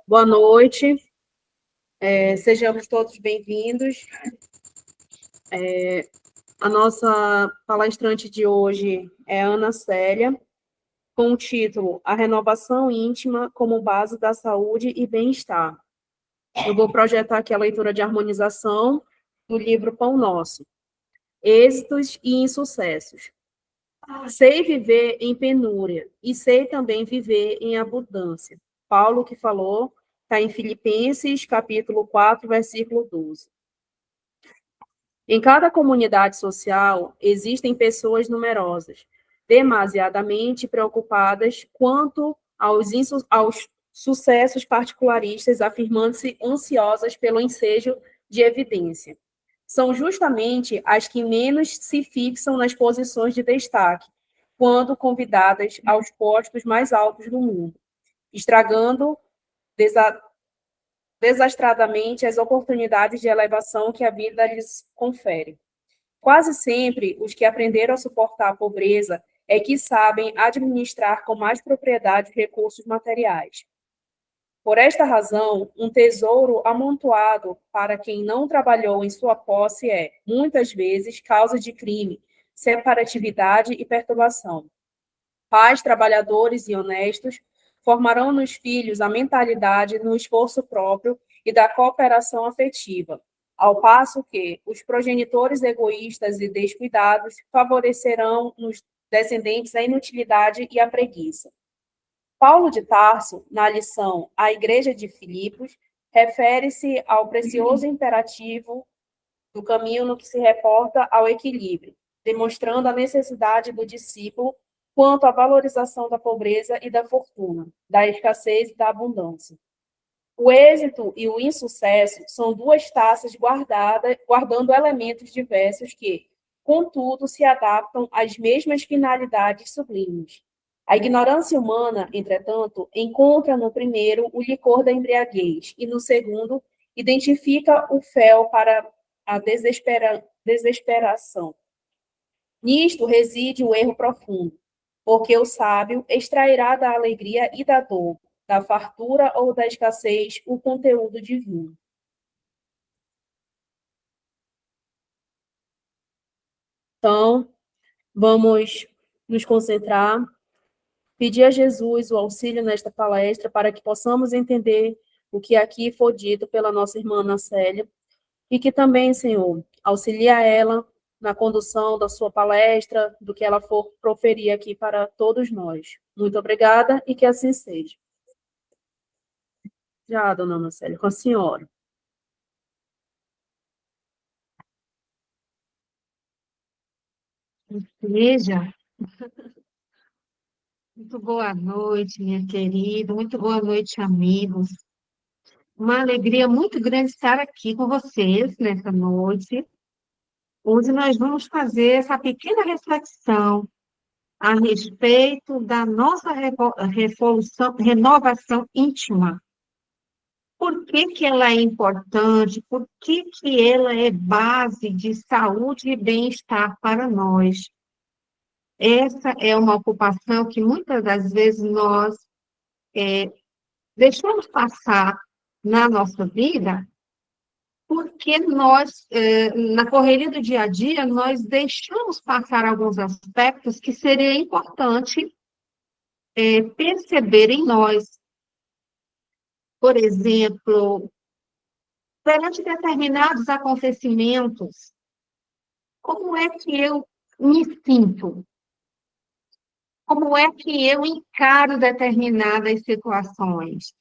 Boa noite, sejamos todos bem-vindos. A nossa palestrante de hoje é Ana Célia, com o título A Renovação Íntima como Base da Saúde e Bem-Estar. Eu vou projetar aqui a leitura de harmonização do livro Pão Nosso, Êxitos e Insucessos. Sei viver em penúria e sei também viver em abundância. Paulo que falou, está em Filipenses, capítulo 4, versículo 12. Em cada comunidade social existem pessoas numerosas, demasiadamente preocupadas quanto aos sucessos particularistas, afirmando-se ansiosas pelo ensejo de evidência. São justamente as que menos se fixam nas posições de destaque, quando convidadas aos postos mais altos do mundo, estragando desastradamente as oportunidades de elevação que a vida lhes confere. Quase sempre, os que aprenderam a suportar a pobreza é que sabem administrar com mais propriedade os recursos materiais. Por esta razão, um tesouro amontoado para quem não trabalhou em sua posse é, muitas vezes, causa de crime, separatividade e perturbação. Pais trabalhadores e honestos formarão nos filhos a mentalidade no esforço próprio e da cooperação afetiva, ao passo que os progenitores egoístas e descuidados favorecerão nos descendentes a inutilidade e a preguiça. Paulo de Tarso, na lição à Igreja de Filipos, refere-se ao precioso imperativo do caminho no que se reporta ao equilíbrio, demonstrando a necessidade do discípulo quanto à valorização da pobreza e da fortuna, da escassez e da abundância. O êxito e o insucesso são duas taças guardando elementos diversos que, contudo, se adaptam às mesmas finalidades sublimes. A ignorância humana, entretanto, encontra no primeiro o licor da embriaguez e no segundo identifica o fel para a desesperação. Nisto reside o erro profundo, porque o sábio extrairá da alegria e da dor, da fartura ou da escassez, o conteúdo divino. Então, vamos nos concentrar, pedir a Jesus o auxílio nesta palestra para que possamos entender o que aqui foi dito pela nossa irmã Ana Célia, e que também, Senhor, auxilia ela na condução da sua palestra, do que ela for proferir aqui para todos nós. Muito obrigada e que assim seja. Já, dona Ana Célia, com a senhora. Veja, muito boa noite, minha querida, muito boa noite, amigos. Uma alegria muito grande estar aqui com vocês nessa noite. Hoje nós vamos fazer essa pequena reflexão a respeito da nossa renovação íntima. Por que que ela é importante? Por que que ela é base de saúde e bem-estar para nós? Essa é uma ocupação que muitas das vezes nós deixamos passar na nossa vida, porque nós, na correria do dia a dia, nós deixamos passar alguns aspectos que seria importante perceber em nós. Por exemplo, perante determinados acontecimentos, como é que eu me sinto? Como é que eu encaro determinadas situações?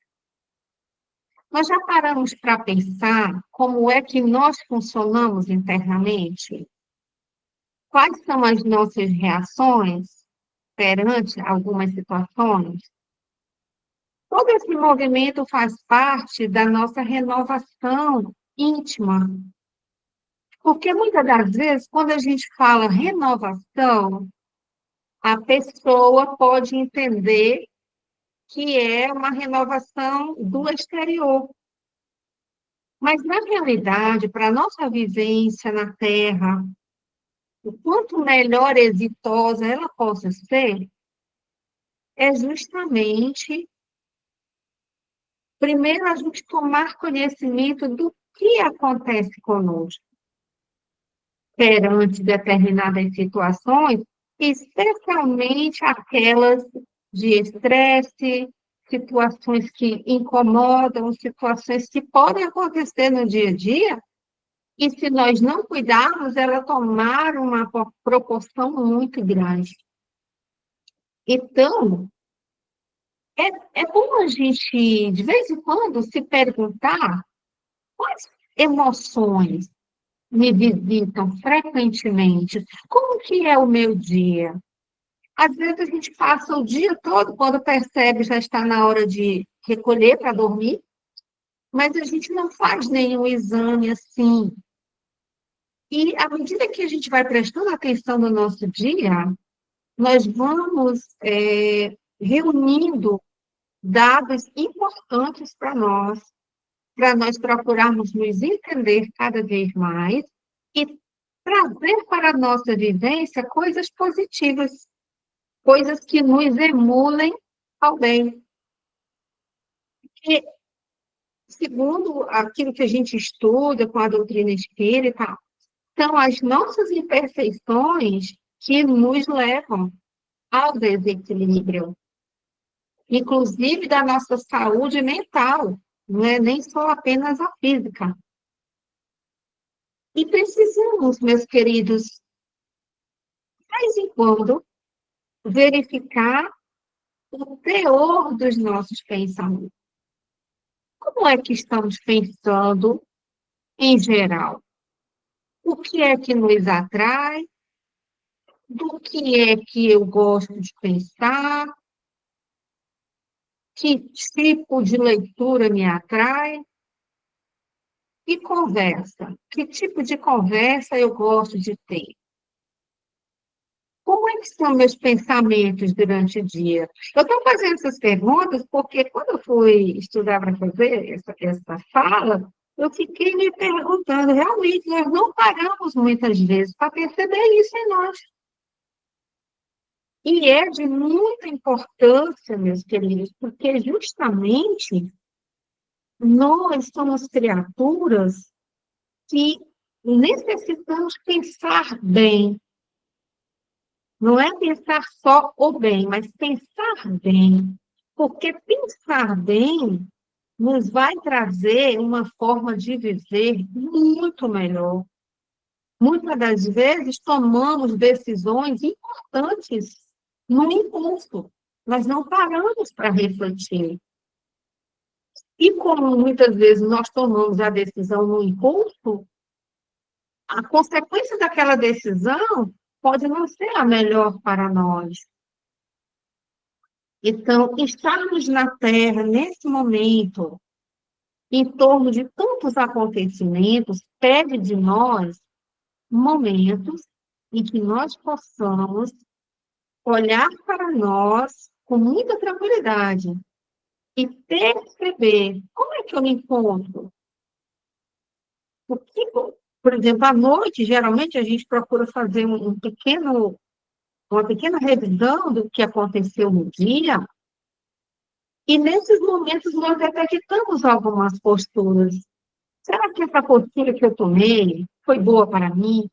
Nós já paramos para pensar como é que nós funcionamos internamente? Quais são as nossas reações perante algumas situações? Todo esse movimento faz parte da nossa renovação íntima. Porque muitas das vezes, quando a gente fala renovação, a pessoa pode entender que é uma renovação do exterior. Mas, na realidade, para a nossa vivência na Terra, o quanto melhor e exitosa ela possa ser, é justamente Primeiro, a gente tomar conhecimento do que acontece conosco perante determinadas situações, especialmente aquelas de estresse, situações que incomodam, situações que podem acontecer no dia a dia, e se nós não cuidarmos, ela tomar uma proporção muito grande. Então, é bom a gente, de vez em quando, se perguntar quais emoções me visitam frequentemente, como que é o meu dia? Às vezes a gente passa o dia todo, quando percebe, já está na hora de recolher para dormir, mas a gente não faz nenhum exame assim. E à medida que a gente vai prestando atenção no nosso dia, nós vamos reunindo dados importantes para nós procurarmos nos entender cada vez mais e trazer para a nossa vivência coisas positivas, coisas que nos emulem ao bem. Porque, segundo aquilo que a gente estuda com a doutrina espírita, são as nossas imperfeições que nos levam ao desequilíbrio, inclusive da nossa saúde mental, não é nem só apenas a física. E precisamos, meus queridos, de vez em quando, verificar o teor dos nossos pensamentos. Como é que estamos pensando em geral? O que é que nos atrai? Do que é que eu gosto de pensar? Que tipo de leitura me atrai? E conversa? Que tipo de conversa eu gosto de ter? Como é que são meus pensamentos durante o dia? Eu estou fazendo essas perguntas porque quando eu fui estudar para fazer essa fala, eu fiquei me perguntando, realmente, nós não paramos muitas vezes para perceber isso em nós. E é de muita importância, meus queridos, porque justamente nós somos criaturas que necessitamos pensar bem. Não é pensar só o bem, mas pensar bem. Porque pensar bem nos vai trazer uma forma de viver muito melhor. Muitas das vezes tomamos decisões importantes no impulso, mas não paramos para refletir. E como muitas vezes nós tomamos a decisão no impulso, a consequência daquela decisão pode não ser a melhor para nós. Então, estarmos na Terra nesse momento, em torno de tantos acontecimentos, pede de nós momentos em que nós possamos olhar para nós com muita tranquilidade e perceber como é que eu me encontro. Porque, por exemplo, à noite, geralmente, a gente procura fazer uma pequena revisão do que aconteceu no dia, e nesses momentos nós detectamos algumas posturas. Será que essa postura que eu tomei foi boa para mim?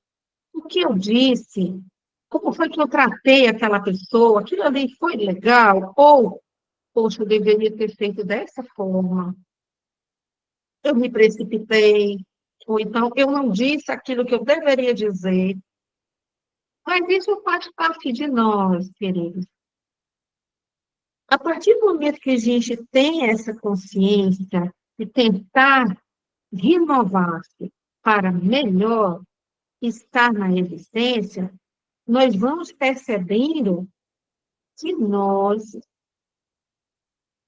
O que eu disse? Como foi que eu tratei aquela pessoa? Aquilo ali foi legal? Ou, poxa, eu deveria ter feito dessa forma? Eu me precipitei? Ou então, eu não disse aquilo que eu deveria dizer? Mas isso faz parte de nós, queridos. A partir do momento que a gente tem essa consciência de tentar renovar-se para melhor estar na existência, nós vamos percebendo que nós,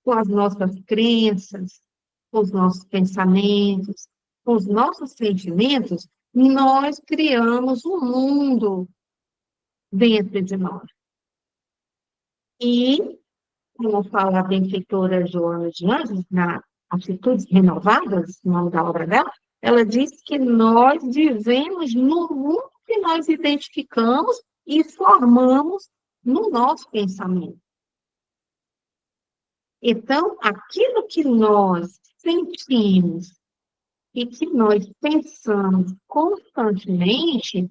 com as nossas crenças, com os nossos pensamentos, com os nossos sentimentos, nós criamos um mundo dentro de nós. E, como fala a benfeitora Joana de Anjos, na Atitudes Renovadas, no nome da obra dela, ela diz que nós vivemos no mundo que nós identificamos e formamos no nosso pensamento. Então, aquilo que nós sentimos e que nós pensamos constantemente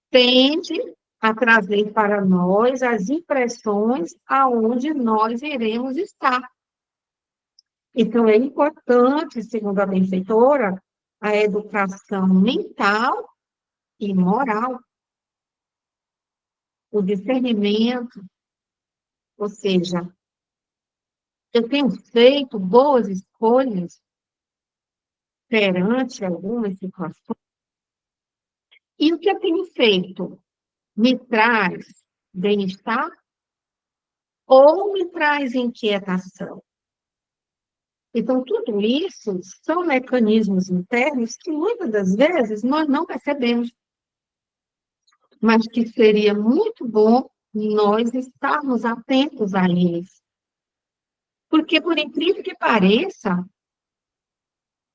tende a trazer para nós as impressões aonde nós iremos estar. Então, é importante, segundo a benfeitora, a educação mental e moral, o discernimento, ou seja, eu tenho feito boas escolhas perante algumas situações, e o que eu tenho feito me traz bem-estar ou me traz inquietação? Então, tudo isso são mecanismos internos que muitas das vezes nós não percebemos, mas que seria muito bom nós estarmos atentos a eles. Porque, por incrível que pareça,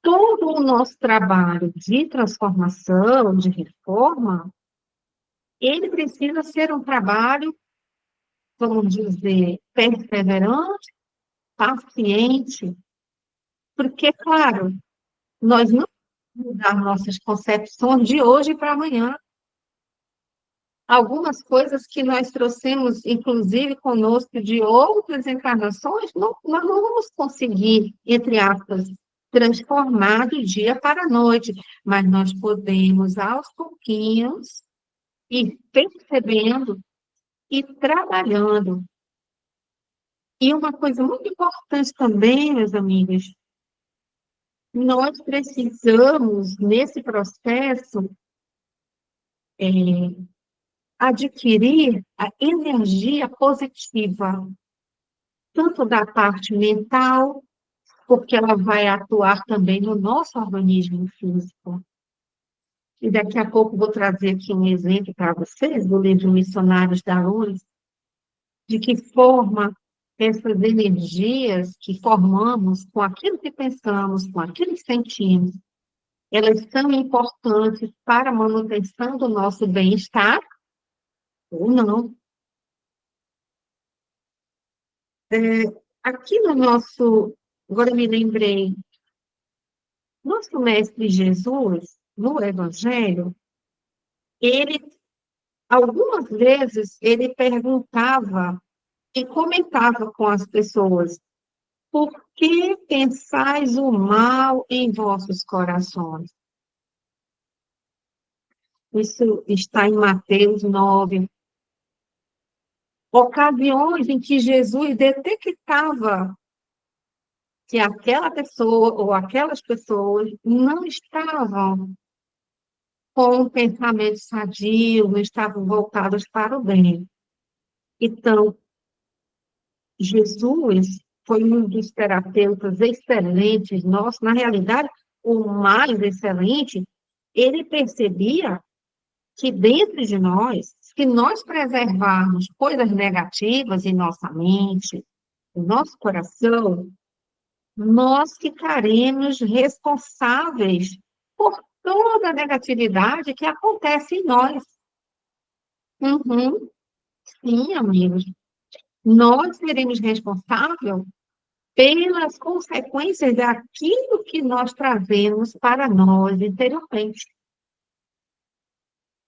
todo o nosso trabalho de transformação, de reforma, ele precisa ser um trabalho, vamos dizer, perseverante, paciente, porque, claro, nós não podemos mudar nossas concepções de hoje para amanhã. Algumas coisas que nós trouxemos, inclusive, conosco de outras encarnações, nós não vamos conseguir, entre aspas, transformar do dia para a noite, mas nós podemos, aos pouquinhos, ir percebendo e trabalhando. E uma coisa muito importante também, meus amigos, nós precisamos, nesse processo, adquirir a energia positiva, tanto da parte mental, porque ela vai atuar também no nosso organismo físico. E daqui a pouco vou trazer aqui um exemplo para vocês, do livro Missionários da Luz, de que forma essas energias que formamos com aquilo que pensamos, com aquilo que sentimos, elas são importantes para a manutenção do nosso bem-estar ou não. Aqui no nosso, agora eu me lembrei, nosso mestre Jesus, no Evangelho, ele, algumas vezes, ele perguntava e comentava com as pessoas: por que pensais o mal em vossos corações? Isso está em Mateus 9. Ocasiões em que Jesus detectava que aquela pessoa ou aquelas pessoas não estavam com um pensamento sadio, não estavam voltados para o bem. Então, Jesus foi um dos terapeutas excelentes nossos, na realidade, o mais excelente, ele percebia que dentro de nós, se nós preservarmos coisas negativas em nossa mente, no nosso coração, nós ficaremos responsáveis por toda a negatividade que acontece em nós. Uhum, sim, amigos. Nós seremos responsáveis pelas consequências daquilo que nós trazemos para nós interiormente.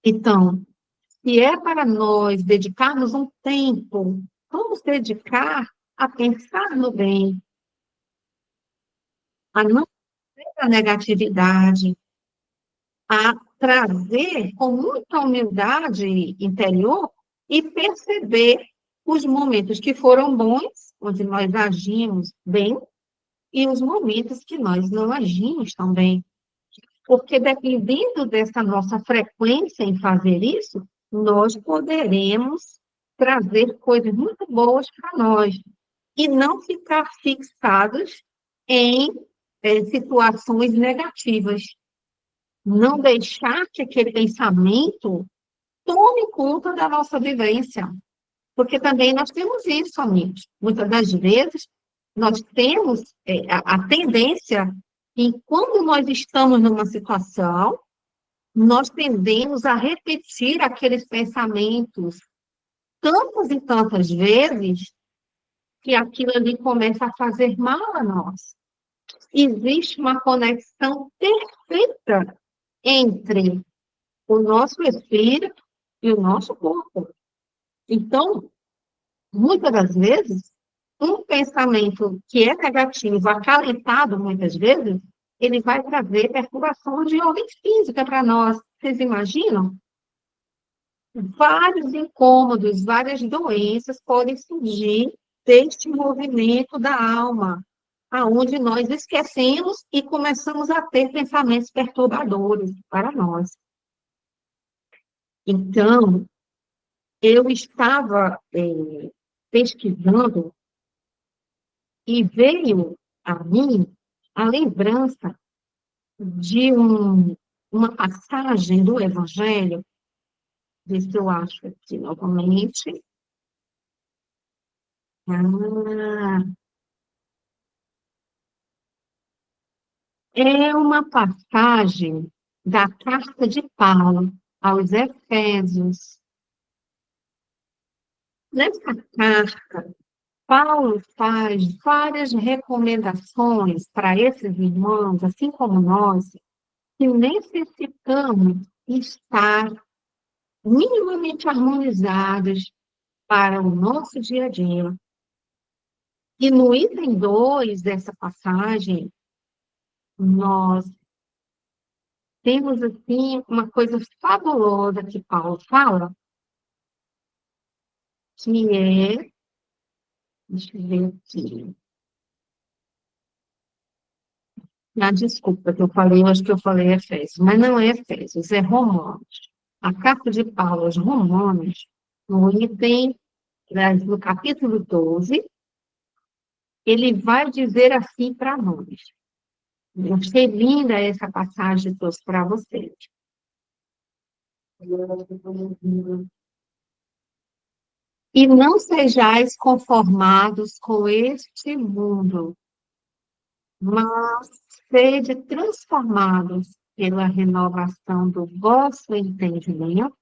Então, se é para nós dedicarmos um tempo, vamos dedicar a pensar no bem, a não ter a negatividade, a trazer com muita humildade interior e perceber os momentos que foram bons, onde nós agimos bem, e os momentos que nós não agimos tão bem. Porque dependendo dessa nossa frequência em fazer isso, nós poderemos trazer coisas muito boas para nós e não ficar fixados em situações negativas. Não deixar que aquele pensamento tome conta da nossa vivência. Porque também nós temos isso, amigos. Muitas das vezes, nós temos a tendência, em quando nós estamos numa situação, nós tendemos a repetir aqueles pensamentos tantas e tantas vezes, que aquilo ali começa a fazer mal a nós. Existe uma conexão perfeita entre o nosso espírito e o nosso corpo. Então, muitas das vezes, um pensamento que é negativo, acalentado muitas vezes, ele vai trazer perturbação de ordem física para nós. Vocês imaginam? Vários incômodos, várias doenças podem surgir deste movimento da alma, aonde nós esquecemos e começamos a ter pensamentos perturbadores para nós. Então, eu estava pesquisando e veio a mim a lembrança de uma passagem do Evangelho, ver se eu acho aqui novamente. Ah, é uma passagem da carta de Paulo aos Efésios. Nessa carta, Paulo faz várias recomendações para esses irmãos, assim como nós, que necessitamos estar minimamente harmonizados para o nosso dia a dia. E no item 2 dessa passagem, nós temos, assim, uma coisa fabulosa que Paulo fala, que é, deixa eu ver aqui, desculpa que eu falei, eu acho que eu falei Efésios, mas não é Efésios, é Romanos. A carta de Paulo aos Romanos, no item, no capítulo 12, ele vai dizer assim para nós. Eu achei linda essa passagem que trouxe para vocês. E não sejais conformados com este mundo, mas sede transformados pela renovação do vosso entendimento.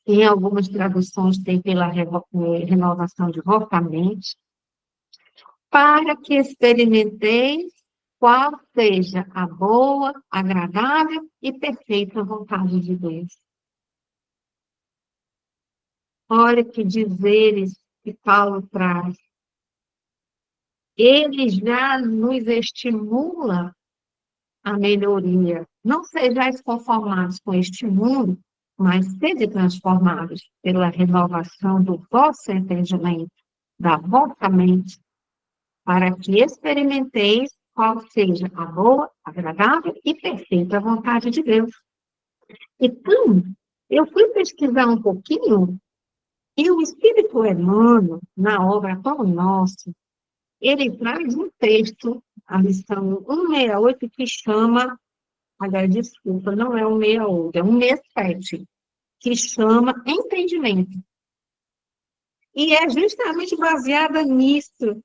Em algumas traduções tem pela renovação de vossa mente, para que experimenteis qual seja a boa, agradável e perfeita vontade de Deus. Olha que dizeres que Paulo traz. Ele já nos estimula a melhoria. Não sejais conformados com este mundo, mas sede transformados pela renovação do vosso entendimento, da vossa mente, para que experimenteis qual seja a boa, agradável e perfeita vontade de Deus. Então, eu fui pesquisar um pouquinho, e o Espírito Emmanuel, na obra Pão Nosso, ele traz um texto, a lição 168, que chama, aliás, desculpa, não é 168, é 167, que chama Entendimento. E é justamente baseada nisso,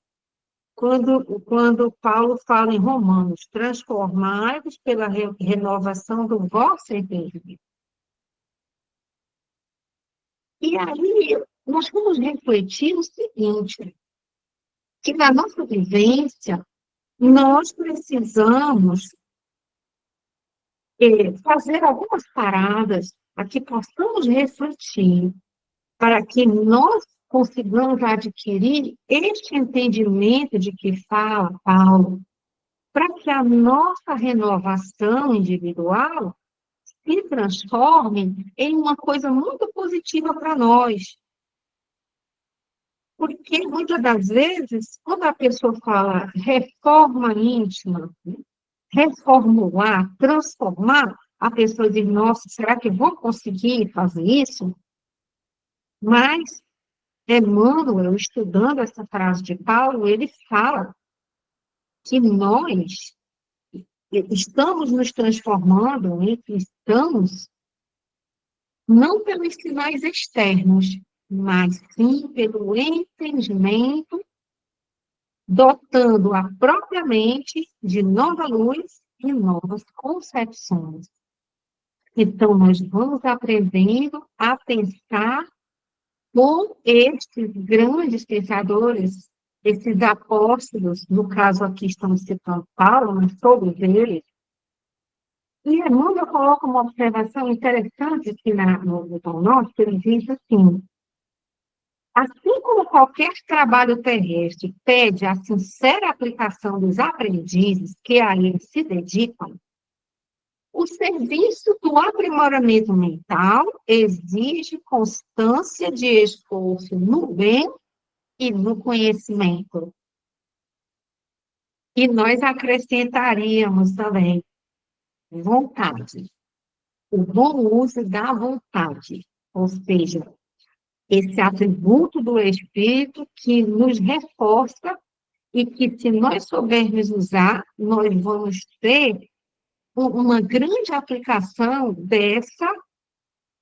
quando Paulo fala em Romanos, transformados pela renovação do vosso entendimento. E aí, nós vamos refletir o seguinte, que na nossa vivência, nós precisamos fazer algumas paradas para que possamos refletir, para que nós consigamos adquirir este entendimento de que fala Paulo, para que a nossa renovação individual se transforme em uma coisa muito positiva para nós. Porque, muitas das vezes, quando a pessoa fala reforma íntima, reformular, transformar, a pessoa diz, nossa, será que eu vou conseguir fazer isso? Mas Emmanuel, estudando essa frase de Paulo, ele fala que nós estamos nos transformando em cristãos não pelos sinais externos, mas sim pelo entendimento, dotando a própria mente de nova luz e novas concepções. Então, nós vamos aprendendo a pensar com estes grandes pensadores esses apóstolos, no caso aqui estamos citando Paulo, mas todos eles, e Emmanuel coloca uma observação interessante aqui no Pão Nosso, que ele diz assim, assim como qualquer trabalho terrestre pede a sincera aplicação dos aprendizes que a ele se dedicam, o serviço do aprimoramento mental exige constância de esforço no bem e no conhecimento. E nós acrescentaríamos também vontade, o bom uso da vontade, ou seja, esse atributo do Espírito que nos reforça e que, se nós soubermos usar, nós vamos ter uma grande aplicação dessa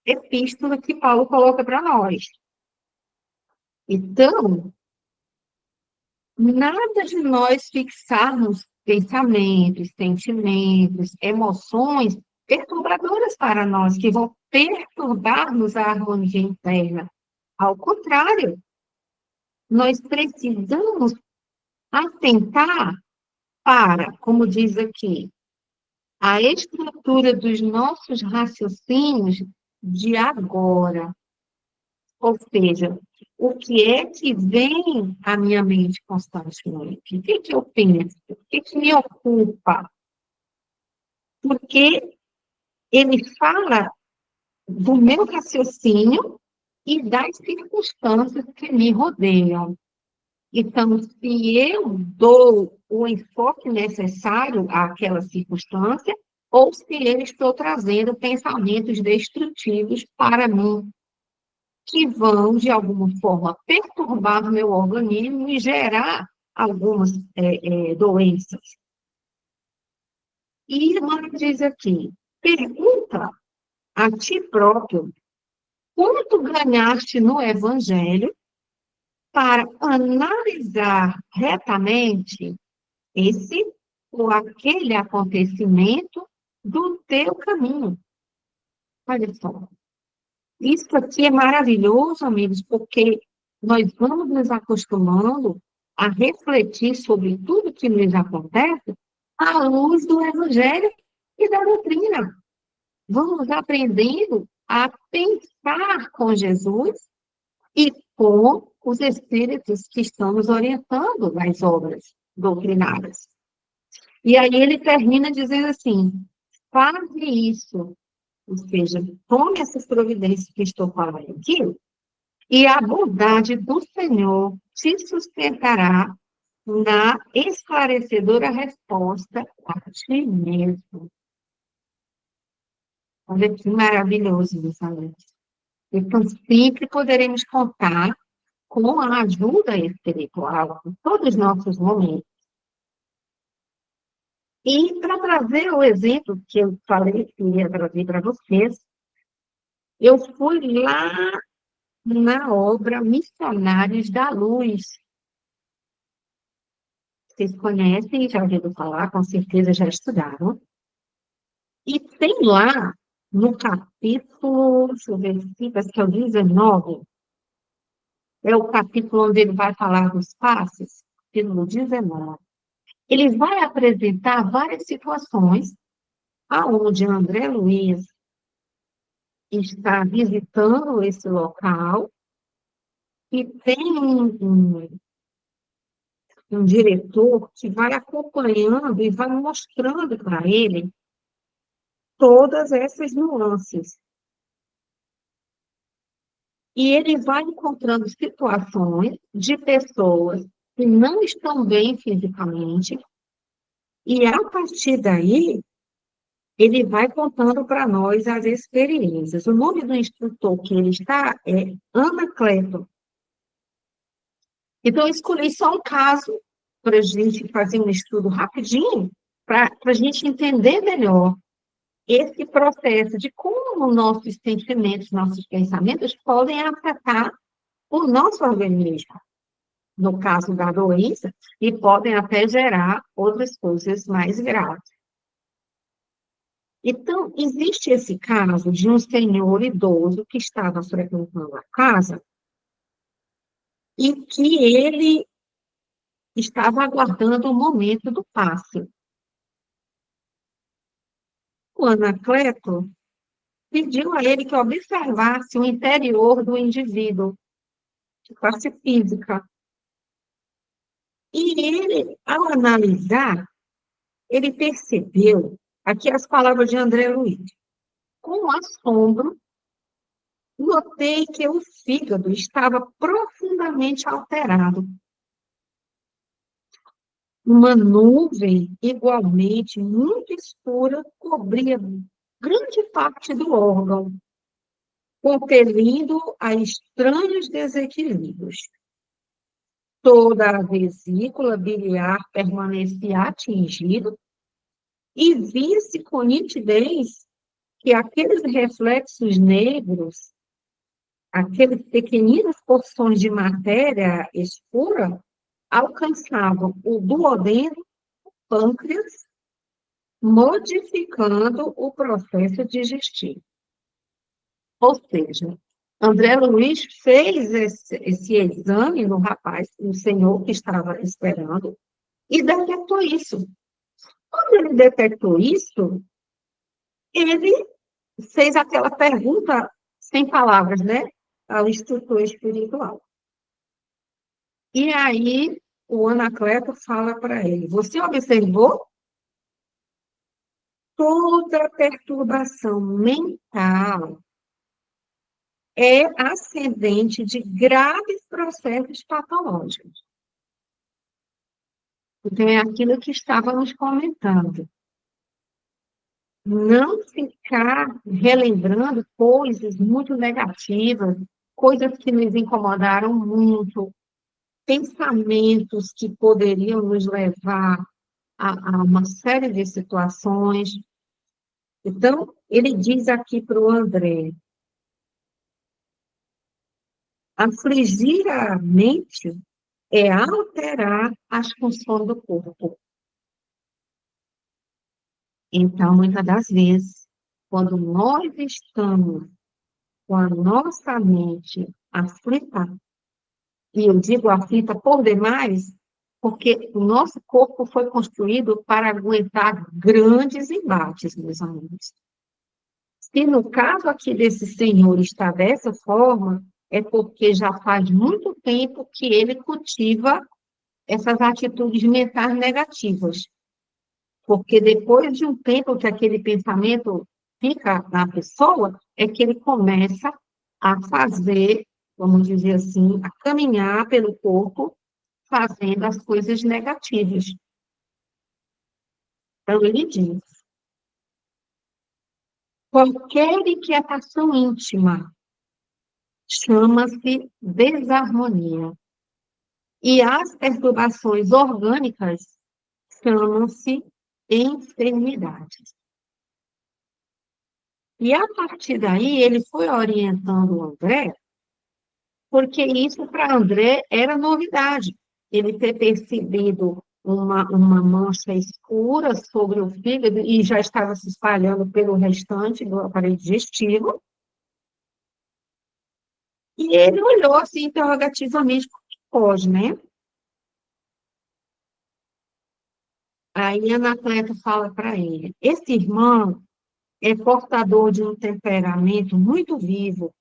epístola que Paulo coloca para nós. Então, nada de nós fixarmos pensamentos, sentimentos, emoções perturbadoras para nós, que vão perturbar-nos a harmonia interna. Ao contrário, nós precisamos atentar para, como diz aqui, a estrutura dos nossos raciocínios de agora. Ou seja, o que é que vem à minha mente constantemente? O que é que eu penso? O que é que me ocupa? Porque ele fala do meu raciocínio e das circunstâncias que me rodeiam. Então, se eu dou o enfoque necessário àquela circunstância, ou se eu estou trazendo pensamentos destrutivos para mim, que vão, de alguma forma, perturbar o meu organismo e gerar algumas doenças. E Emmanuel diz aqui, pergunta a ti próprio, quanto ganhaste no Evangelho para analisar retamente esse ou aquele acontecimento do teu caminho. Olha só. Isso aqui é maravilhoso, amigos, porque nós vamos nos acostumando a refletir sobre tudo que nos acontece à luz do Evangelho e da doutrina. Vamos aprendendo a pensar com Jesus e com os espíritos que estão nos orientando nas obras doutrinárias. E aí ele termina dizendo assim, faze isso, ou seja, tome essas providências que estou falando aqui, e a bondade do Senhor te sustentará na esclarecedora resposta a ti mesmo. Olha que maravilhoso, meus amigos. Então, sempre poderemos contar com a ajuda espiritual em todos os nossos momentos. E para trazer o exemplo que eu falei que ia trazer para vocês, eu fui lá na obra Missionários da Luz. Vocês conhecem, já ouviram falar, com certeza já estudaram. E tem lá, no capítulo, deixa eu ver aqui, parece que é o 19, é o capítulo onde ele vai falar dos passes, capítulo 19. Ele vai apresentar várias situações aonde André Luiz está visitando esse local e tem um diretor que vai acompanhando e vai mostrando para ele todas essas nuances. E ele vai encontrando situações de pessoas que não estão bem fisicamente, e a partir daí, ele vai contando para nós as experiências. O nome do instrutor que ele está é Anacleto. Então, eu escolhi só um caso para a gente fazer um estudo rapidinho, para a gente entender melhor esse processo de como nossos sentimentos, nossos pensamentos podem afetar o nosso organismo, no caso da doença, e podem até gerar outras coisas mais graves. Então, existe esse caso de um senhor idoso que estava frequentando a casa e que ele estava aguardando o momento do passe. O Anacleto pediu a ele que observasse o interior do indivíduo, de classe física. E ele, ao analisar, ele percebeu, aqui as palavras de André Luiz, com assombro, notei que o fígado estava profundamente alterado. Uma nuvem, igualmente muito escura, cobria grande parte do órgão, compelindo a estranhos desequilíbrios. Toda a vesícula biliar permanecia atingida e via-se com nitidez que aqueles reflexos negros, aquelas pequeninas porções de matéria escura, alcançavam o duodeno, o pâncreas, modificando o processo digestivo. Ou seja, André Luiz fez esse exame no rapaz, no senhor que estava esperando, e detectou isso. Quando ele detectou isso, ele fez aquela pergunta sem palavras, né? Ao instrutor espiritual. E aí, o Anacleto fala para ele: você observou toda perturbação mental é ascendente de graves processos patológicos. Então, é aquilo que estávamos comentando. Não ficar relembrando coisas muito negativas, coisas que nos incomodaram muito, pensamentos que poderiam nos levar a uma série de situações. Então, ele diz aqui para o André: afligir a mente é alterar as funções do corpo. Então, muitas das vezes, quando nós estamos com a nossa mente aflita, e eu digo aflita por demais, porque o nosso corpo foi construído para aguentar grandes embates, meus amigos. Se no caso aqui desse senhor está dessa forma, é porque já faz muito tempo que ele cultiva essas atitudes mentais negativas. Porque depois de um tempo que aquele pensamento fica na pessoa, é que ele começa a fazer, vamos dizer assim, a caminhar pelo corpo, fazendo as coisas negativas. Então, ele diz: qualquer inquietação íntima chama-se desarmonia. E as perturbações orgânicas chamam-se enfermidades. E a partir daí, ele foi orientando o André, porque isso para André era novidade. Ele ter percebido uma mancha escura sobre o fígado e já estava se espalhando pelo restante do aparelho digestivo. E ele olhou assim interrogativamente: como que pode, né? Aí a Anacleto fala para ele: esse irmão é portador de um temperamento muito vivo,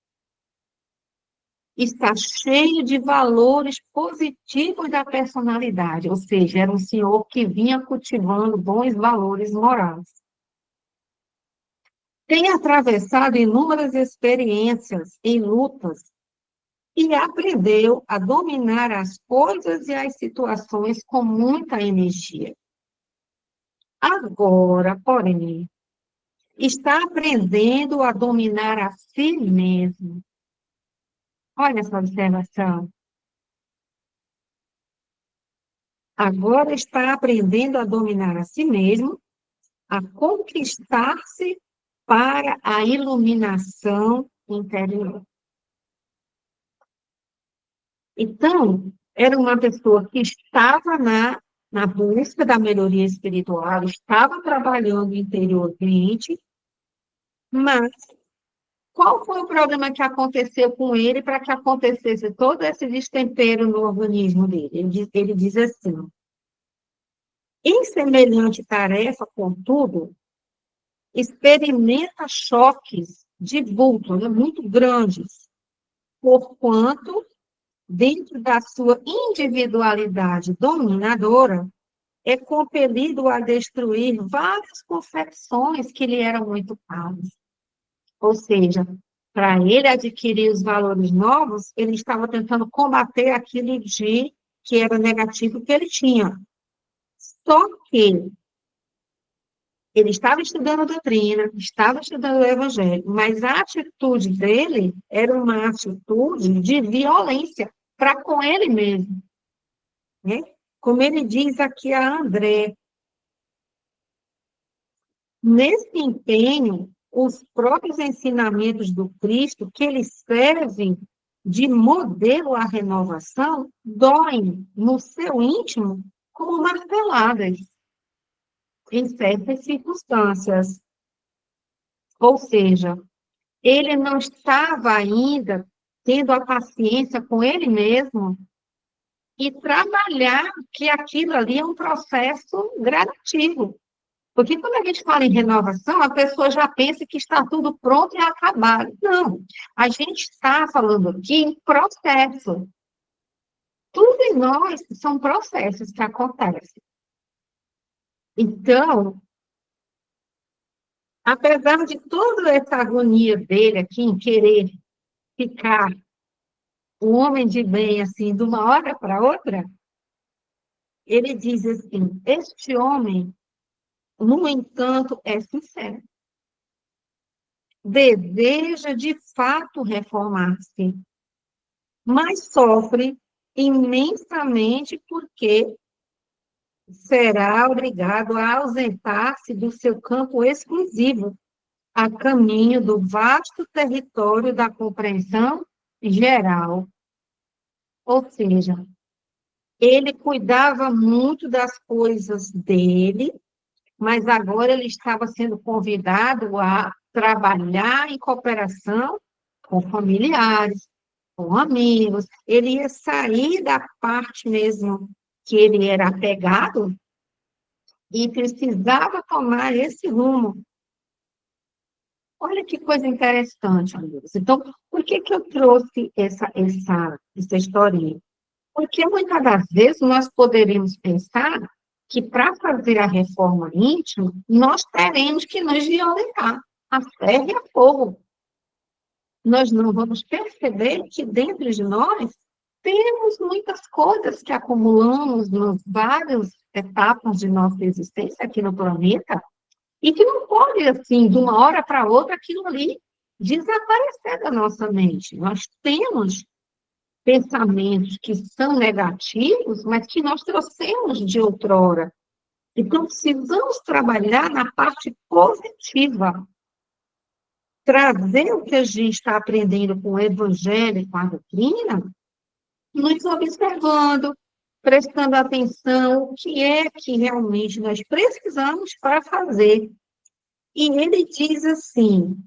está cheio de valores positivos da personalidade, ou seja, era um senhor que vinha cultivando bons valores morais. Tem atravessado inúmeras experiências em lutas e aprendeu a dominar as coisas e as situações com muita energia. Agora, porém, está aprendendo a dominar a si mesmo. Olha essa observação. Agora está aprendendo a dominar a si mesmo, a conquistar-se para a iluminação interior. Então, era uma pessoa que estava na busca da melhoria espiritual, estava trabalhando interiormente, mas Qual foi o problema que aconteceu com ele para que acontecesse todo esse destempero no organismo dele? Ele diz assim: em semelhante tarefa, contudo, experimenta choques de vulto, né, muito grandes, porquanto, dentro da sua individualidade dominadora, é compelido a destruir várias concepções que lhe eram muito caras. Ou seja, para ele adquirir os valores novos, ele estava tentando combater aquilo que era negativo que ele tinha. Só que ele estava estudando a doutrina, estava estudando o evangelho, mas a atitude dele era uma atitude de violência para com ele mesmo, né? Como ele diz aqui a André, nesse empenho, os próprios ensinamentos do Cristo, que eles servem de modelo à renovação, doem no seu íntimo como marteladas em certas circunstâncias. Ou seja, ele não estava ainda tendo a paciência com ele mesmo e trabalhar que aquilo ali é um processo gradativo. Porque quando a gente fala em renovação, a pessoa já pensa que está tudo pronto e acabado. Não, a gente está falando aqui em processo. Tudo em nós são processos que acontecem. Então, apesar de toda essa agonia dele aqui em querer ficar um homem de bem, assim, de uma hora para outra, ele diz assim, este homem, no entanto, é sincero. Deseja, de fato, reformar-se, mas sofre imensamente porque será obrigado a ausentar-se do seu campo exclusivo, a caminho do vasto território da compreensão geral. Ou seja, ele cuidava muito das coisas dele, mas agora ele estava sendo convidado a trabalhar em cooperação com familiares, com amigos. Ele ia sair da parte mesmo que ele era apegado e precisava tomar esse rumo. Olha que coisa interessante, amigos. Então, por que eu trouxe essa historinha? Porque muitas das vezes nós poderíamos pensar que para fazer a reforma íntima, nós teremos que nos violentar a ferro e a fogo. Nós não vamos perceber que dentro de nós temos muitas coisas que acumulamos nas várias etapas de nossa existência aqui no planeta e que não pode, assim, de uma hora para outra, aquilo ali desaparecer da nossa mente. Nós temos pensamentos que são negativos, mas que nós trouxemos de outrora. Então, precisamos trabalhar na parte positiva, trazer o que a gente está aprendendo com o Evangelho, com a doutrina, nos observando, prestando atenção o que é que realmente nós precisamos para fazer. E ele diz assim,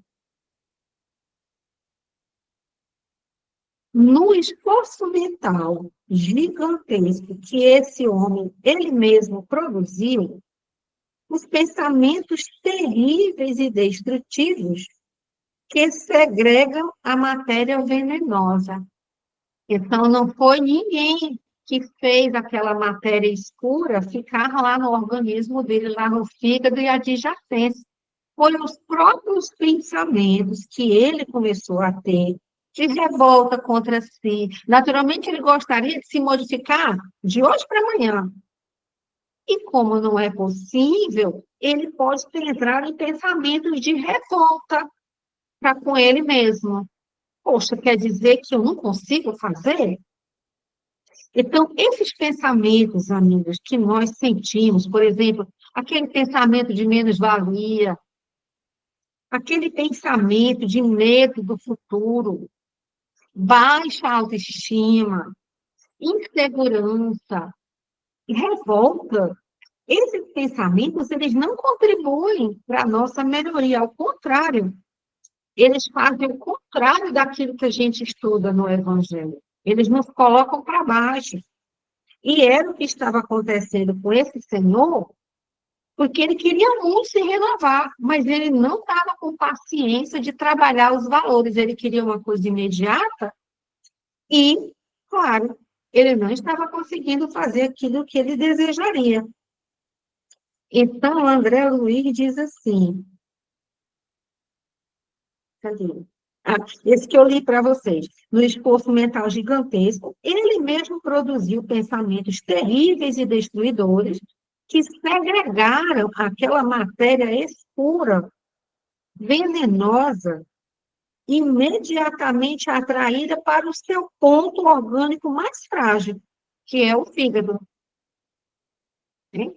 no esforço mental gigantesco que esse homem, ele mesmo produziu, os pensamentos terríveis e destrutivos que segregam a matéria venenosa. Então, não foi ninguém que fez aquela matéria escura ficar lá no organismo dele, lá no fígado e adjacência. Foi os próprios pensamentos que ele começou a ter de revolta contra si. Naturalmente, ele gostaria de se modificar de hoje para amanhã. E como não é possível, ele pode ter entrado em pensamentos de revolta para com ele mesmo. Poxa, quer dizer que eu não consigo fazer? Então, esses pensamentos, amigos, que nós sentimos, por exemplo, aquele pensamento de menos-valia, aquele pensamento de medo do futuro, baixa autoestima, insegurança, revolta, esses pensamentos, eles não contribuem para a nossa melhoria, ao contrário, Eles fazem o contrário daquilo que a gente estuda no Evangelho. Eles nos colocam para baixo. E era o que estava acontecendo com esse senhor, porque ele queria muito se renovar, mas ele não estava com paciência de trabalhar os valores. Ele queria uma coisa imediata e, claro, ele não estava conseguindo fazer aquilo que ele desejaria. Então, André Luiz diz assim, cadê? Esse que eu li para vocês. No esforço mental gigantesco, ele mesmo produziu pensamentos terríveis e destruidores que segregaram aquela matéria escura, venenosa, imediatamente atraída para o seu ponto orgânico mais frágil, que é o fígado. Né?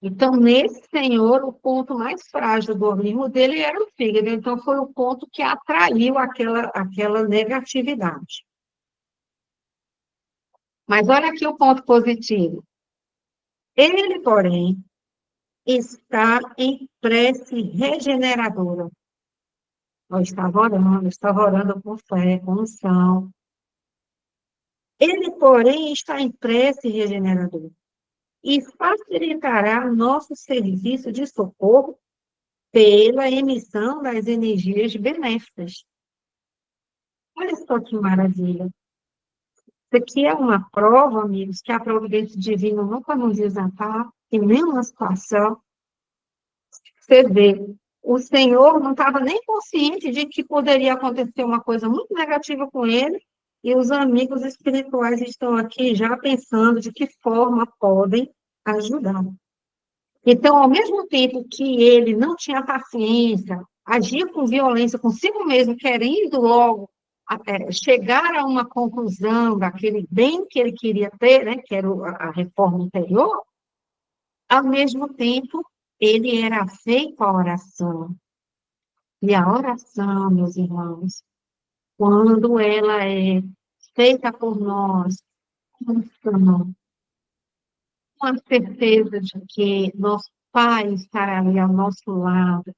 Então, nesse senhor, o ponto mais frágil do organismo dele era o fígado. Então, foi o ponto que atraiu aquela negatividade. Mas olha aqui o ponto positivo. Ele, porém, está em prece regeneradora. Eu estava orando com fé, com unção. Ele, porém, está em prece regeneradora e facilitará o nosso serviço de socorro pela emissão das energias benéficas. Olha só que maravilha. Isso aqui é uma prova, amigos, que a providência divina nunca nos desampara em nenhuma situação. Você vê, o Senhor não estava nem consciente de que poderia acontecer uma coisa muito negativa com ele, e os amigos espirituais estão aqui já pensando de que forma podem ajudar. Então, ao mesmo tempo que ele não tinha paciência, agia com violência consigo mesmo, querendo logo chegar a uma conclusão daquele bem que ele queria ter, né, que era a reforma interior, ao mesmo tempo, ele era feito a oração. E a oração, meus irmãos, quando ela é feita por nós, com a certeza de que nosso Pai estará ali ao nosso lado,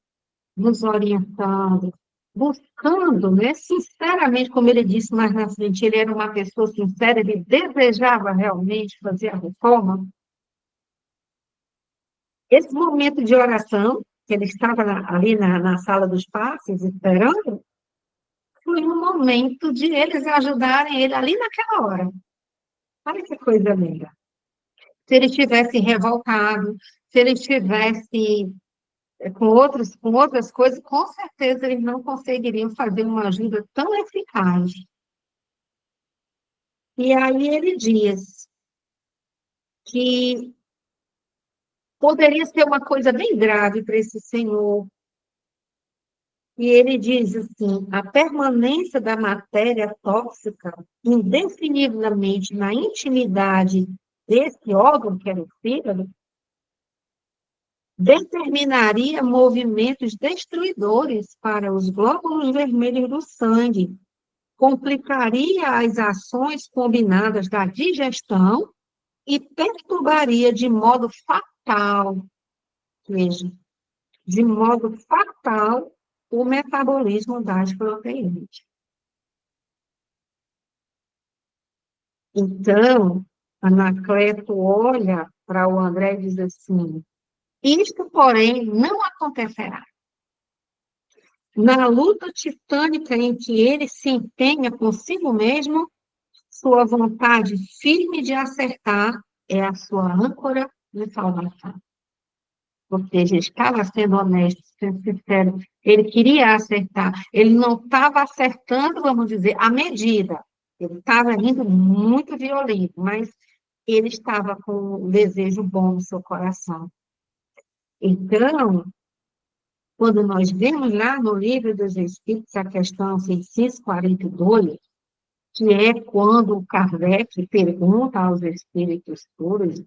nos orientando, buscando, né, sinceramente, como ele disse mais na frente, ele era uma pessoa sincera, ele desejava realmente fazer a reforma. Esse momento de oração, que ele estava ali na sala dos passes, esperando, foi um momento de eles ajudarem ele ali naquela hora. Olha que coisa linda. Se ele tivesse revoltado, se ele estivesse com outras coisas, com certeza eles não conseguiriam fazer uma ajuda tão eficaz. E aí ele diz que poderia ser uma coisa bem grave para esse senhor. E ele diz assim: a permanência da matéria tóxica indefinivelmente na intimidade desse órgão, que era o fígado, determinaria movimentos destruidores para os glóbulos vermelhos do sangue, complicaria as ações combinadas da digestão e perturbaria de modo fatal, veja, de modo fatal, o metabolismo das proteínas. Então, Anacleto olha para o André e diz assim: isto, porém, não acontecerá. Na luta titânica em que ele se empenha consigo mesmo, sua vontade firme de acertar é a sua âncora de salvação. Ou seja, estava sendo honesto, sendo sincero, ele queria acertar, ele não estava acertando, vamos dizer, a medida, ele estava indo muito violento, mas ele estava com um desejo bom no seu coração. Então, quando nós vemos lá no Livro dos Espíritos, a questão 642, que é quando Kardec pergunta aos espíritos puros,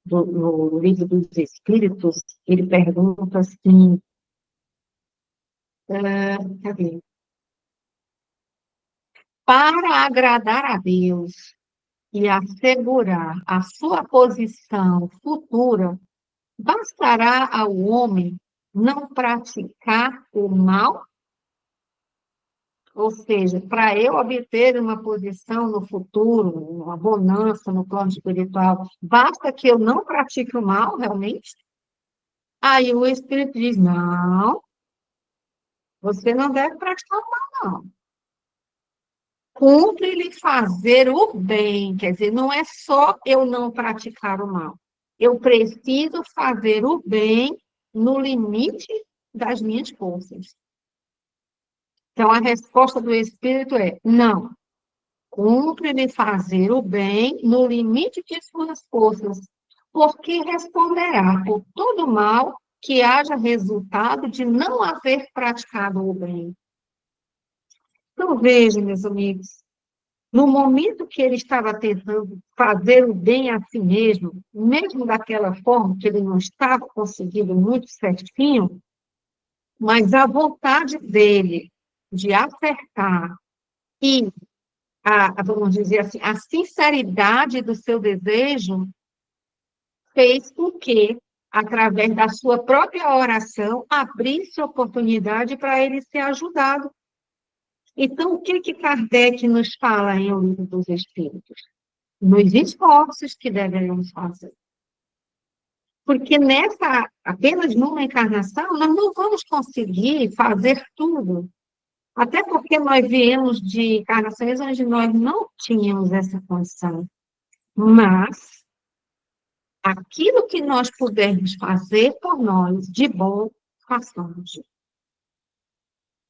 no Livro dos Espíritos, ele pergunta assim, cadê? Para agradar a Deus e assegurar a sua posição futura, bastará ao homem não praticar o mal? Ou seja, para eu obter uma posição no futuro, uma bonança no plano espiritual, basta que eu não pratique o mal, realmente? Aí o Espírito diz, não, você não deve praticar o mal, não. Cumpre-lhe fazer o bem, quer dizer, não é só eu não praticar o mal. Eu preciso fazer o bem no limite das minhas forças. Então, a resposta do Espírito é não. Cumpre-lhe fazer o bem no limite de suas forças, porque responderá por todo mal que haja resultado de não haver praticado o bem. Então, veja, meus amigos, no momento que ele estava tentando fazer o bem a si mesmo, mesmo daquela forma que ele não estava conseguindo muito certinho, mas a vontade dele de acertar e vamos dizer assim, a sinceridade do seu desejo fez com que, através da sua própria oração, abrisse oportunidade para ele ser ajudado. Então, o que que Kardec nos fala em O Livro dos Espíritos? Nos esforços que devemos fazer. Porque apenas numa encarnação, nós não vamos conseguir fazer tudo. Até porque nós viemos de encarnações onde nós não tínhamos essa condição. Mas, aquilo que nós pudermos fazer por nós, de bom, façamos.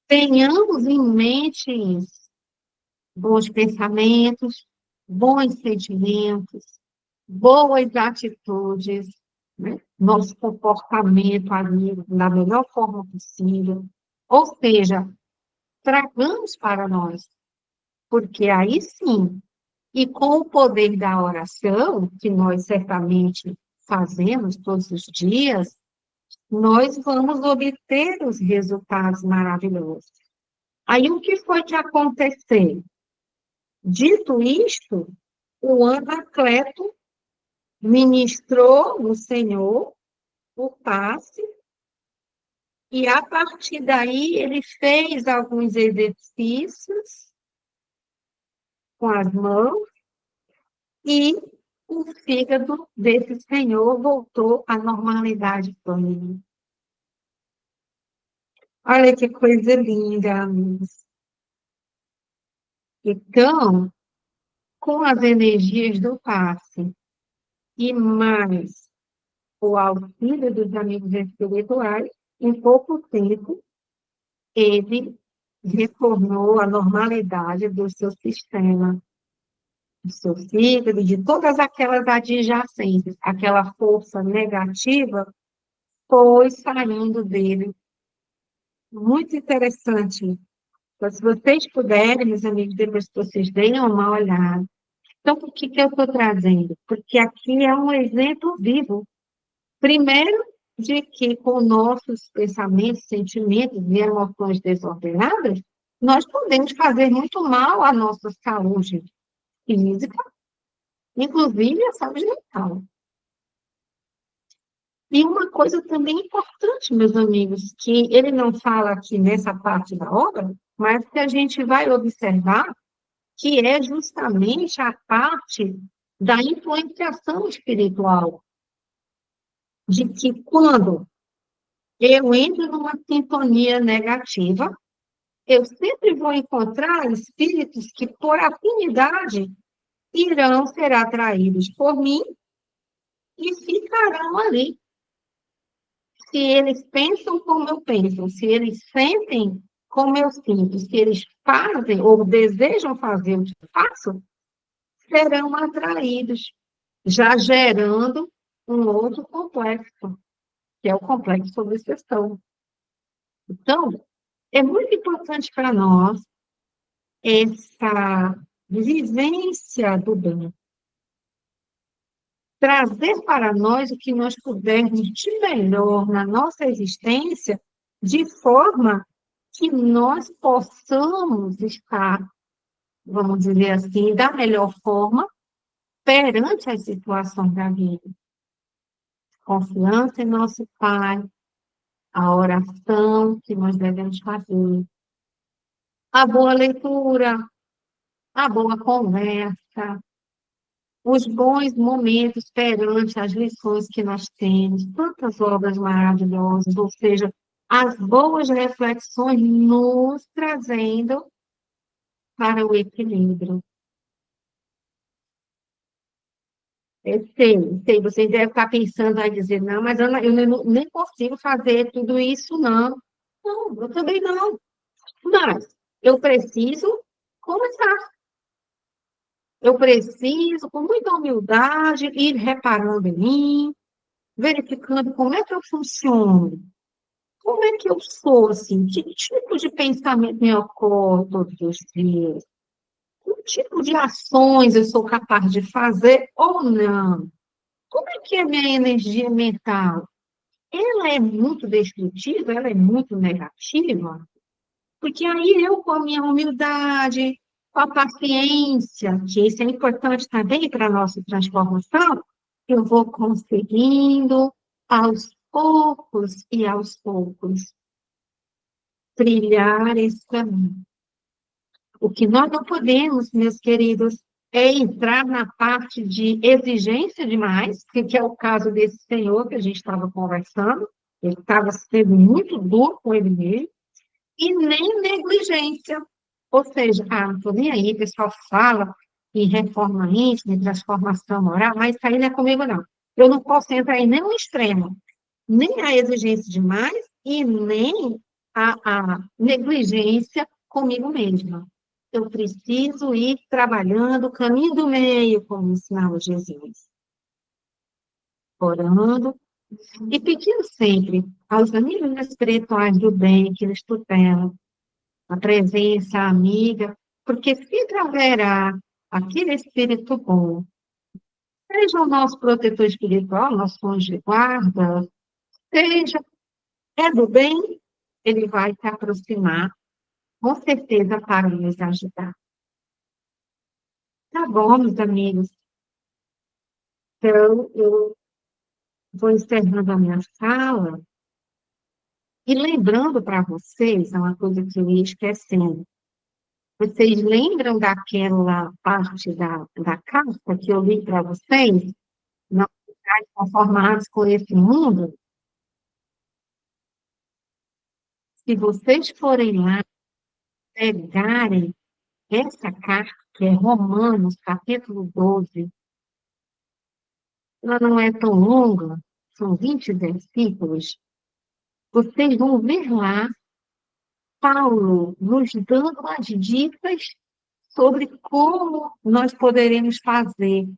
Tenhamos em mente isso. Bons pensamentos, bons sentimentos, boas atitudes, né? Nosso comportamento ali da melhor forma possível. Ou seja, tragamos para nós, porque aí sim, e com o poder da oração, que nós certamente fazemos todos os dias, nós vamos obter os resultados maravilhosos. Aí, o que foi que aconteceu? Dito isto, o Anacleto ministrou no Senhor o passe, e a partir daí ele fez alguns exercícios com as mãos, e o fígado desse senhor voltou à normalidade plena. Olha que coisa linda, amigos. Então, com as energias do passe e mais o auxílio dos amigos espirituais, em pouco tempo, ele retornou à normalidade do seu sistema, do seu fígado, de todas aquelas adjacências, aquela força negativa foi saindo dele. Muito interessante. Então, se vocês puderem, meus amigos, depois que vocês deem uma olhada. Então, por que que eu estou trazendo? Porque aqui é um exemplo vivo. Primeiro, de que com nossos pensamentos, sentimentos e emoções desordenadas, nós podemos fazer muito mal à nossa saúde física, inclusive a saúde mental. E uma coisa também importante, meus amigos, que ele não fala aqui nessa parte da obra, mas que a gente vai observar, que é justamente a parte da influenciação espiritual, de que quando eu entro numa sintonia negativa, eu sempre vou encontrar espíritos que, por afinidade, irão ser atraídos por mim e ficarão ali. Se eles pensam como eu penso, se eles sentem como eu sinto, se eles fazem ou desejam fazer o que eu faço, serão atraídos, já gerando um outro complexo, que é o complexo sobre obsessão. Então, é muito importante para nós essa vivência do bem, trazer para nós o que nós pudermos de melhor na nossa existência, de forma que nós possamos estar, vamos dizer assim, da melhor forma perante as situações da vida. Confiança em nosso Pai, a oração que nós devemos fazer, a boa leitura, a boa conversa, os bons momentos perante as lições que nós temos, tantas obras maravilhosas, ou seja, as boas reflexões nos trazendo para o equilíbrio. Sei, vocês devem estar pensando aí, dizer, não, mas eu nem consigo fazer tudo isso, não. Não, eu também não. Mas eu preciso começar. Eu preciso, com muita humildade, ir reparando em mim, verificando como é que eu funciono, como é que eu sou, assim, que tipo de pensamento me ocorre todos os dias, que tipo de ações eu sou capaz de fazer ou não. Como é que é a minha energia mental? Ela é muito destrutiva, ela é muito negativa, porque aí eu, com a minha humildade, com a paciência, que isso é importante também para a nossa transformação, eu vou conseguindo, aos poucos, trilhar esse caminho. O que nós não podemos, meus queridos, é entrar na parte de exigência demais, que é o caso desse senhor que a gente estava conversando, ele estava sendo muito duro com ele mesmo, e nem negligência. Ou seja, não estou nem aí, o pessoal fala em reforma íntima, em transformação moral, mas isso aí não é comigo, não. Eu não posso entrar em nenhum extremo, nem a exigência demais e nem a negligência comigo mesma. Eu preciso ir trabalhando o caminho do meio, como ensinava Jesus, orando e pedindo sempre aos amigos espirituais do bem que nos tutelam, a presença amiga, porque sempre haverá aquele espírito bom, seja o nosso protetor espiritual, nosso anjo de guarda, seja é do bem, ele vai se aproximar, com certeza, para nos ajudar. Tá bom, meus amigos. Então, eu vou encerrando a minha fala e lembrando para vocês, é uma coisa que eu ia esquecendo. Vocês lembram daquela parte da carta que eu li para vocês? Não ficarem conformados com esse mundo? Se vocês forem lá, pegarem essa carta, que é Romanos, capítulo 12, ela não é tão longa, são 20 versículos, vocês vão ver lá Paulo nos dando as dicas sobre como nós poderemos fazer.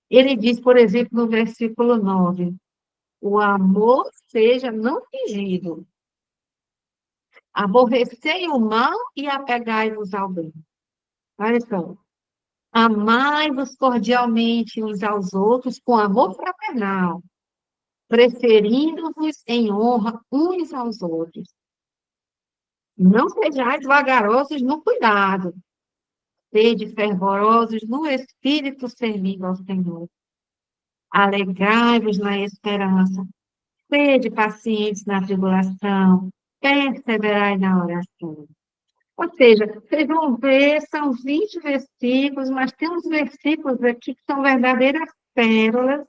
Ele diz, por exemplo, no versículo 9, o amor seja não fingido, aborrecei o mal e apegai-vos ao bem. Olha só, amai-vos cordialmente uns aos outros com amor fraternal, preferindo-vos em honra uns aos outros. Não sejais vagarosos no cuidado, sede fervorosos no espírito servindo ao Senhor. Alegrai-vos na esperança, sede pacientes na tribulação, perseverai na oração. Ou seja, vocês vão ver, são 20 versículos, mas tem uns versículos aqui que são verdadeiras pérolas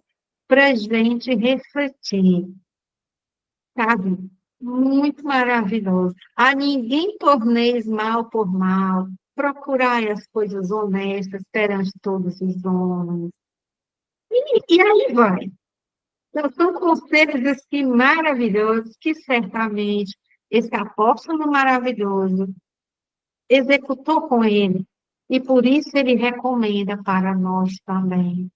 para a gente refletir, sabe? Muito maravilhoso. A ninguém torneis mal por mal, procurai as coisas honestas perante todos os homens. E aí vai. Então, são conselhos assim maravilhosos que certamente esse apóstolo maravilhoso executou com ele. E por isso ele recomenda para nós também.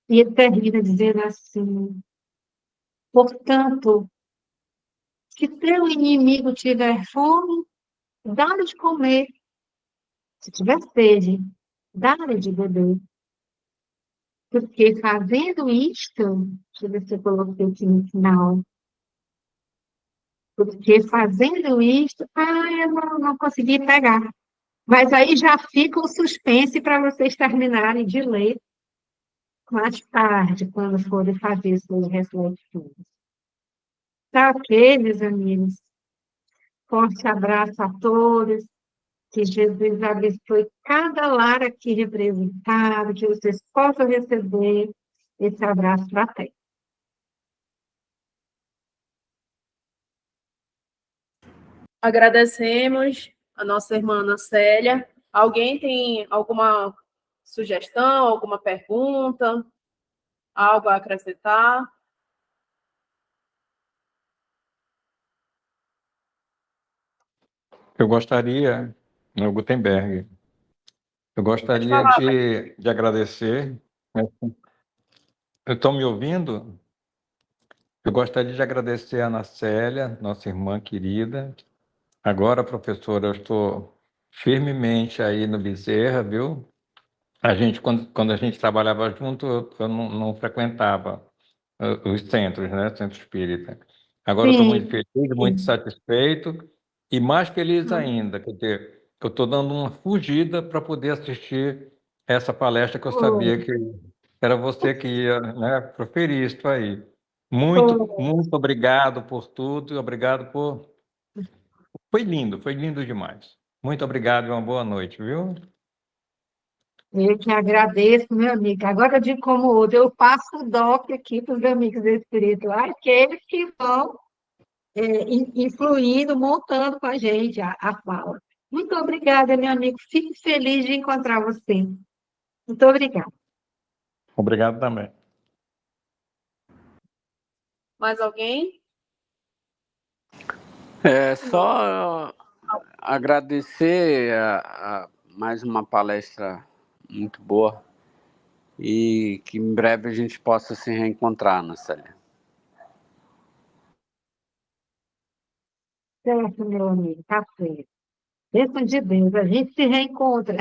E ele termina dizendo assim: portanto, se teu inimigo tiver fome, dá-lhe de comer. Se tiver sede, dá-lhe de beber. Porque fazendo isto, deixa eu ver se eu coloquei aqui no final. Porque fazendo isto, eu não consegui pegar. Mas aí já fica o suspense para vocês terminarem de ler mais tarde, quando forem fazer suas reflexões. Tá ok, meus amigos? Forte abraço a todos. Que Jesus abençoe cada lar aqui representado, que vocês possam receber esse abraço fraterno. Agradecemos a nossa irmã Ana Célia. Alguém tem alguma sugestão, alguma pergunta, algo a acrescentar? Eu gostaria, no Gutenberg, eu Pode gostaria falar. de agradecer. Estão me ouvindo? Eu gostaria de agradecer a Ana Célia, nossa irmã querida. Agora, professora, eu estou firmemente aí no Bezerra, viu? A gente, quando a gente trabalhava junto, eu não frequentava os centros, né? Centro espírita. Agora eu estou muito Sim, feliz, muito sim. satisfeito e mais feliz ainda, quer dizer, que eu estou dando uma fugida para poder assistir essa palestra que eu Oh, sabia que era você que ia, né, proferir isso aí. oh. Muito obrigado por tudo, obrigado por... foi lindo demais. Muito obrigado e uma boa noite, viu? Eu que agradeço, meu amigo. Agora, de como outro, eu passo o DOC aqui para os amigos espirituais, que eles que vão influindo, montando com a gente a fala. Muito obrigada, meu amigo. Fico feliz de encontrar você. Muito obrigada. Obrigado também. Mais alguém? Só agradecer a mais uma palestra muito boa e que em breve a gente possa se reencontrar, Ana Célia. Certo, meu amigo, tá certo. Bênção de Deus, a gente se reencontra.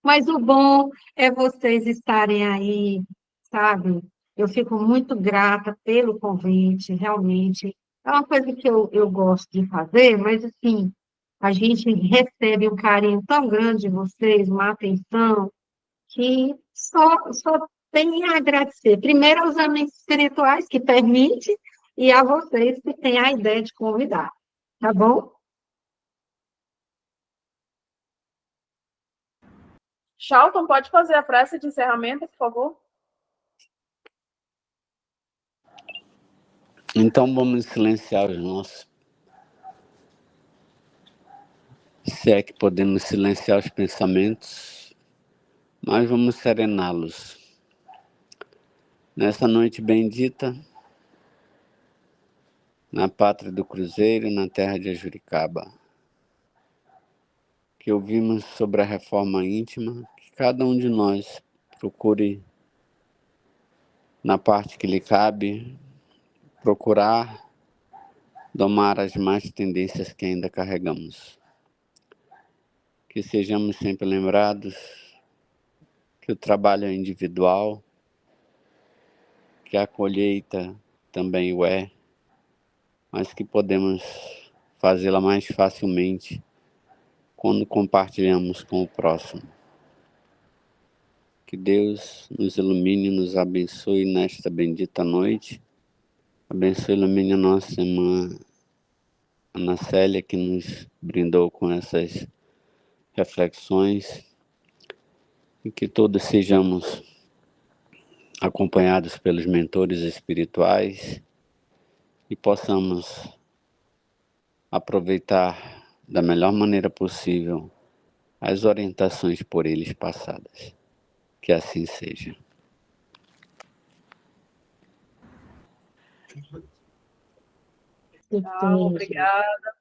Mas o bom é vocês estarem aí, sabe? Eu fico muito grata pelo convite, realmente. É uma coisa que eu gosto de fazer, mas, assim, a gente recebe um carinho tão grande de vocês, uma atenção, que só tem a agradecer. Primeiro aos amigos espirituais que permitem e a vocês que têm a ideia de convidar. Tá bom? Charlton, pode fazer a prece de encerramento, por favor? Então vamos silenciar os nossos. Se é que podemos silenciar os pensamentos, mas vamos serená-los. Nessa noite bendita, na pátria do Cruzeiro, na terra de Ajuricaba, que ouvimos sobre a reforma íntima, que cada um de nós procure, na parte que lhe cabe, procurar domar as más tendências que ainda carregamos. Que sejamos sempre lembrados que o trabalho é individual, que a colheita também o é, mas que podemos fazê-la mais facilmente quando compartilhamos com o próximo. Que Deus nos ilumine e nos abençoe nesta bendita noite. Abençoe e ilumine a nossa irmã Ana Célia, que nos brindou com essas reflexões, e que todos sejamos acompanhados pelos mentores espirituais e possamos aproveitar da melhor maneira possível as orientações por eles passadas. Que assim seja. Tchau, obrigada.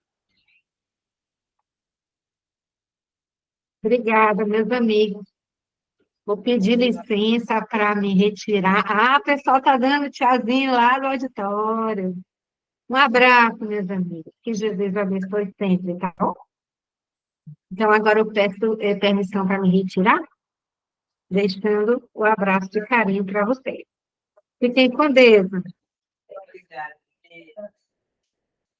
Obrigada, meus amigos. Vou pedir licença para me retirar. Ah, o pessoal está dando tchauzinho lá no auditório. Um abraço, meus amigos. Que Jesus abençoe sempre, tá bom? Então, agora eu peço permissão para me retirar, deixando o abraço de carinho para vocês. Fiquem com Deus. Obrigada.